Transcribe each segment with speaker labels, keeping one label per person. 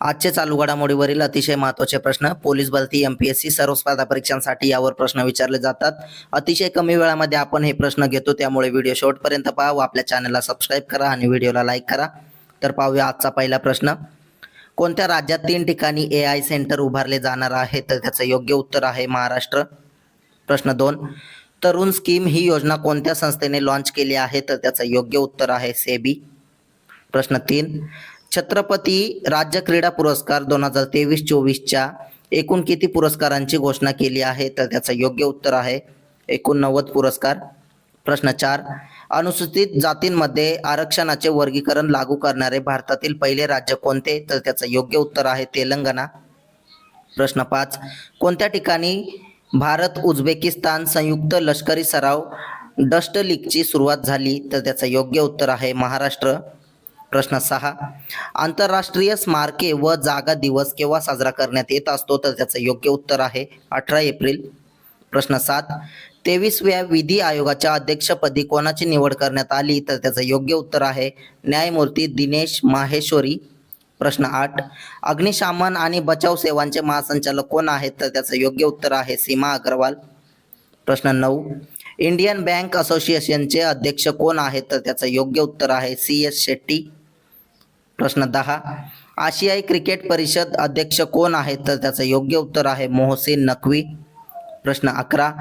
Speaker 1: आजचे चालू घडामोडीवरील अतिशय महत्त्वाचे प्रश्न पोलीस भरती एमपीएससी सर्व स्पर्धा परीक्षांसाठी यावर प्रश्न विचारले जातात. अतिशय कमी वेळामध्ये आपण हे प्रश्न घेतो, त्यामुळे व्हिडिओ शेवटपर्यंत पहा व आपल्या चॅनलला सबस्क्राईब करा आणि व्हिडिओला लाईक करा. तर पाहूया आजचा पहिला प्रश्न. कोणत्या राज्यात 3 ठिकाणी AI सेंटर उभारले जाणार आहे? तर त्याचं योग्य उत्तर आहे महाराष्ट्र. प्रश्न 2. तरुण स्कीम ही योजना कोणत्या संस्थेने लॉन्च केली आहे? तर त्याचं योग्य उत्तर आहे सेबी. प्रश्न 3. छत्रपती राज्य क्रीडा पुरस्कार 2023-24च्या एकूण किती पुरस्कारांची घोषणा केली आहे? तर त्याचं योग्य उत्तर आहे 89 पुरस्कार. प्रश्न 4. अनुसूचित जातींमध्ये आरक्षणाचे वर्गीकरण लागू करणारे भारतातील पहिले राज्य कोणते? तर त्याचं योग्य उत्तर आहे तेलंगणा. प्रश्न 5. कोणत्या ठिकाणी भारत उझबेकिस्तान संयुक्त लष्करी सराव डस्ट लीगची सुरुवात झाली? तर त्याचं योग्य उत्तर आहे महाराष्ट्र. प्रश्न 6. आंतरराष्ट्रीय स्मारके व जागा दिवस केव्हा साजरा करण्यात येत असतो? तर त्याचं योग्य उत्तर आहे 18 एप्रिल. प्रश्न 7. 23व्या विधी आयोगाच्या अध्यक्षपदी कोणाची निवड करण्यात आली? तर त्याचं योग्य उत्तर आहे न्यायमूर्ती दिनेश माहेश्वरी. प्रश्न 8. अग्निशमन आणि बचाव सेवांचे महासंचालक कोण आहेत? तर त्याचं योग्य उत्तर आहे सीमा अग्रवाल. प्रश्न 9. इंडियन बँक असोसिएशनचे अध्यक्ष कोण आहेत? तर त्याचं योग्य उत्तर आहे CS शेट्टी. प्रश्न 10. आशियाई क्रिकेट परिषद अध्यक्ष कोण आहेत? तर त्याचं योग्य उत्तर आहे मोहसिन नक्वी. प्रश्न 11.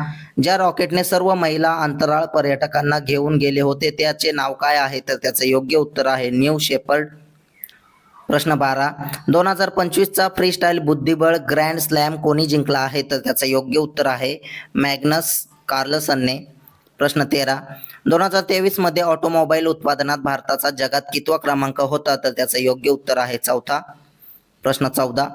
Speaker 1: ज्या रॉकेटने सर्व महिला अंतराळ पर्यटकांना घेऊन गेले होते त्याचे नाव काय आहे? तर त्याचं योग्य उत्तर आहे न्यू शेपर्ड. प्रश्न 12. 2025चा फ्रीस्टाईल बुद्धिबळ ग्रँड स्लॅम कोणी जिंकला आहे? तर त्याचं योग्य उत्तर आहे मॅग्नस कार्लसनने. प्रश्न 13. 2023 ऑटोमोबाईल उत्पादनात भारताचा जगात कितवा क्रमांक होता? तर त्याचं योग्य उत्तर आहे 4था. प्रश्न 14.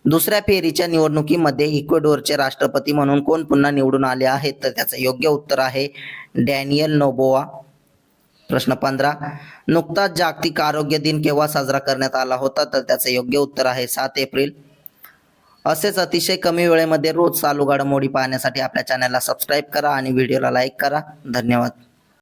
Speaker 1: दुसऱ्या फेरीच्या निवडणुकीमध्ये इक्वेडोरचे राष्ट्रपती म्हणून कोण पुन्हा निवडून आले आहेत? तर त्याचं योग्य उत्तर आहे डॅनियल नोबोआ. प्रश्न 15. नुकताच जागतिक आरोग्य दिन केव्हा साजरा करण्यात आला होता? तर त्याचं योग्य उत्तर आहे 7 एप्रिल. असेच अतिशय कमी वेळेमध्ये रोज चालू घडामोडी पाहण्यासाठी आपल्या चॅनलला सबस्क्राईब करा आणि व्हिडिओला लाईक करा. धन्यवाद.